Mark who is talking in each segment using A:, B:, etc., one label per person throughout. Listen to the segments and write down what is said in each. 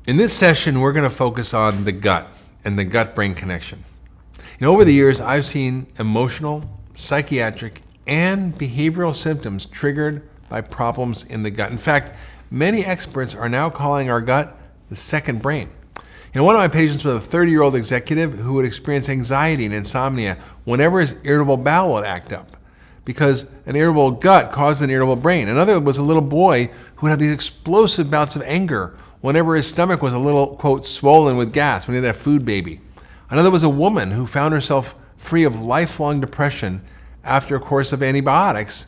A: In this session, we're going to focus on the gut and the gut-brain connection. Over the years, I've seen emotional, psychiatric, and behavioral symptoms triggered by problems in the gut. In fact, many experts are now calling our gut the second brain. One of my patients was a 30-year-old executive who would experience anxiety and insomnia whenever his irritable bowel would act up, because an irritable gut caused an irritable brain. Another was a little boy who had these explosive bouts of anger whenever his stomach was a little, quote, swollen with gas when he had a food baby. Another was a woman who found herself free of lifelong depression after a course of antibiotics,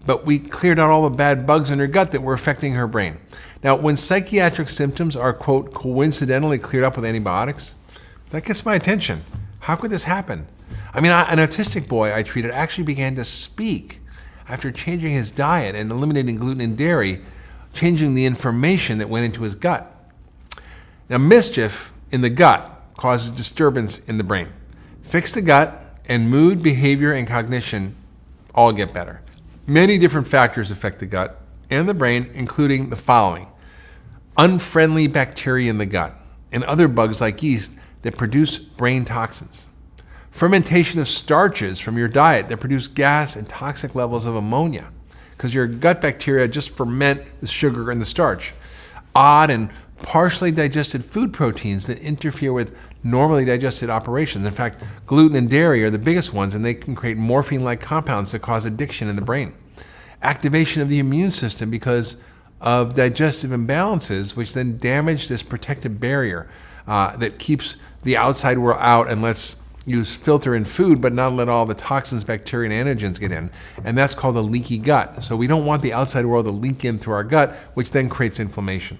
A: but we cleared out all the bad bugs in her gut that were affecting her brain. Now, when psychiatric symptoms are, quote, coincidentally cleared up with antibiotics, that gets my attention. How could this happen? An autistic boy I treated actually began to speak after changing his diet and eliminating gluten and dairy, changing the information that went into his gut. Now, mischief in the gut causes disturbance in the brain. Fix the gut, and mood, behavior, and cognition all get better. Many different factors affect the gut and the brain, including the following: unfriendly bacteria in the gut and other bugs like yeast that produce brain toxins. Fermentation of starches from your diet that produce gas and toxic levels of ammonia, because your gut bacteria just ferment the sugar and the starch. Odd and partially digested food proteins that interfere with normally digested operations. In fact, gluten and dairy are the biggest ones, and they can create morphine-like compounds that cause addiction in the brain. Activation of the immune system because of digestive imbalances, which then damage this protective barrier that keeps the outside world out and lets you filter in food, but not let all the toxins, bacteria, and antigens get in. And that's called a leaky gut. So we don't want the outside world to leak in through our gut, which then creates inflammation.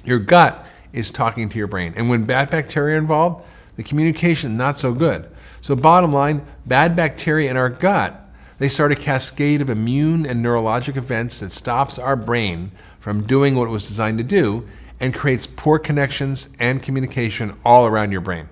A: Your gut is talking to your brain. And when bad bacteria are involved, the communication not so good. So bottom line, bad bacteria in our gut, they start a cascade of immune and neurologic events that stops our brain from doing what it was designed to do and creates poor connections and communication all around your brain.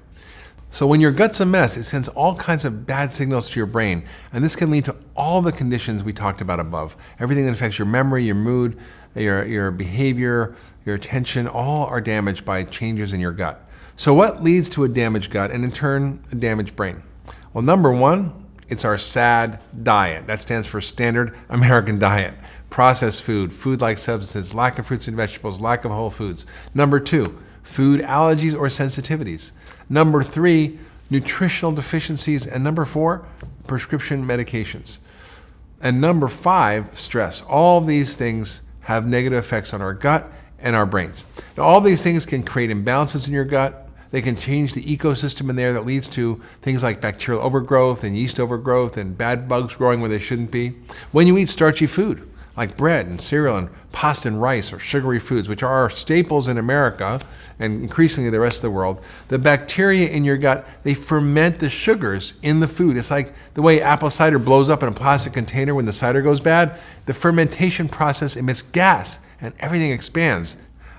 A: So when your gut's a mess, it sends all kinds of bad signals to your brain, and this can lead to all the conditions we talked about above. Everything that affects your memory, your mood, your behavior, your attention, all are damaged by changes in your gut. So what leads to a damaged gut and in turn a damaged brain? Well, number one, it's our SAD diet. That stands for Standard American Diet. Processed food, food-like substances, lack of fruits and vegetables, lack of whole foods. Number two, food allergies or sensitivities. Number three, nutritional deficiencies. And number four, prescription medications. And number five, stress. All these things have negative effects on our gut and our brains. Now, all these things can create imbalances in your gut. They can change the ecosystem in there that leads to things like bacterial overgrowth and yeast overgrowth and bad bugs growing where they shouldn't be. When you eat starchy food, like bread and cereal and pasta and rice or sugary foods, which are staples in America and increasingly the rest of the world, the bacteria in your gut, they ferment the sugars in the food. It's like the way apple cider blows up in a plastic container when the cider goes bad. The fermentation process emits gas and everything expands.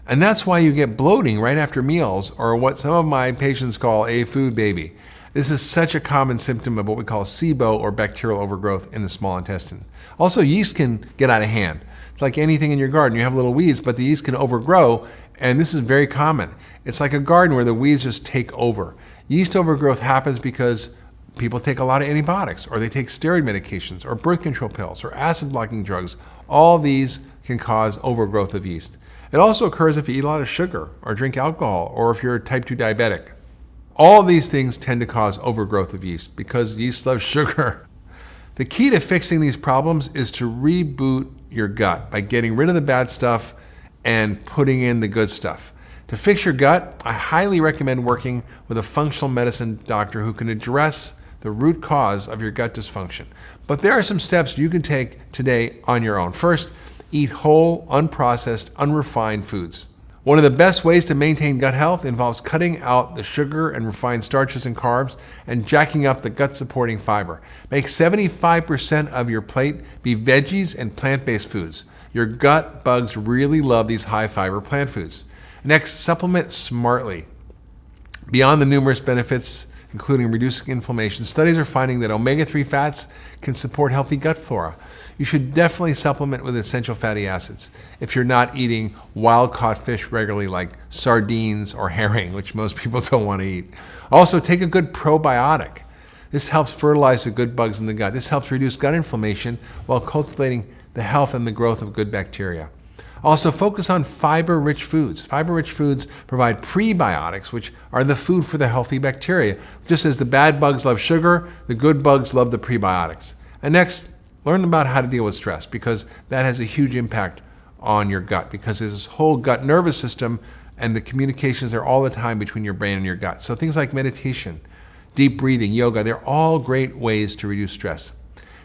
A: And that's why you get bloating right after meals, or what some of my patients call a food baby. This is such a common symptom of what we call SIBO, or bacterial overgrowth in the small intestine. Also, yeast can get out of hand. It's like anything in your garden. You have little weeds, but the yeast can overgrow, and this is very common. It's like a garden where the weeds just take over. Yeast overgrowth happens because people take a lot of antibiotics, or they take steroid medications, or birth control pills, or acid blocking drugs. All these can cause overgrowth of yeast. It also occurs if you eat a lot of sugar, or drink alcohol, or if you're type 2 diabetic. All these things tend to cause overgrowth of yeast because yeast loves sugar. The key to fixing these problems is to reboot your gut by getting rid of the bad stuff and putting in the good stuff. To fix your gut, I highly recommend working with a functional medicine doctor who can address the root cause of your gut dysfunction. But there are some steps you can take today on your own. First, eat whole, unprocessed, unrefined foods. One of the best ways to maintain gut health involves cutting out the sugar and refined starches and carbs and jacking up the gut-supporting fiber. Make 75% of your plate be veggies and plant-based foods. Your gut bugs really love these high-fiber plant foods. Next, supplement smartly. Beyond the numerous benefits including reducing inflammation. Studies are finding that omega-3 fats can support healthy gut flora. You should definitely supplement with essential fatty acids if you're not eating wild-caught fish regularly like sardines or herring, which most people don't want to eat. Also, take a good probiotic. This helps fertilize the good bugs in the gut. This helps reduce gut inflammation while cultivating the health and the growth of good bacteria. Also, focus on fiber-rich foods. Fiber-rich foods provide prebiotics, which are the food for the healthy bacteria. Just as the bad bugs love sugar, the good bugs love the prebiotics. And next, learn about how to deal with stress, because that has a huge impact on your gut, because there's this whole gut nervous system and the communications are all the time between your brain and your gut. So things like meditation, deep breathing, yoga, they're all great ways to reduce stress.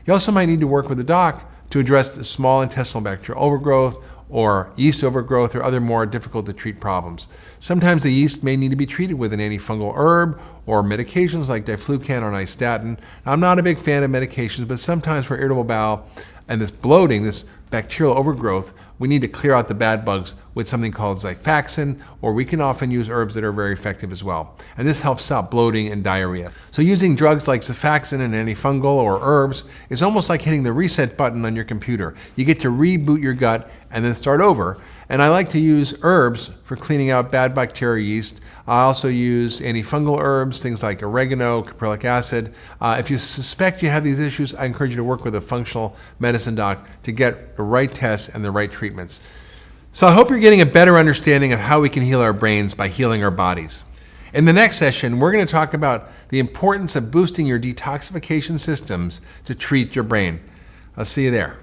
A: You also might need to work with a doc to address the small intestinal bacterial overgrowth or yeast overgrowth or other more difficult to treat problems. Sometimes the yeast may need to be treated with an antifungal herb or medications like diflucan or nystatin. Now, I'm not a big fan of medications, but sometimes for irritable bowel and this bloating, this bacterial overgrowth, we need to clear out the bad bugs with something called Xifaxan, or we can often use herbs that are very effective as well. And this helps stop bloating and diarrhea. So using drugs like Xifaxan and antifungal or herbs is almost like hitting the reset button on your computer. You get to reboot your gut and then start over. And I like to use herbs for cleaning out bad bacteria yeast. I also use antifungal herbs, things like oregano, caprylic acid. If you suspect you have these issues, I encourage you to work with a functional medicine doc to get the right tests and the right treatments. So I hope you're getting a better understanding of how we can heal our brains by healing our bodies. In the next session, we're going to talk about the importance of boosting your detoxification systems to treat your brain. I'll see you there.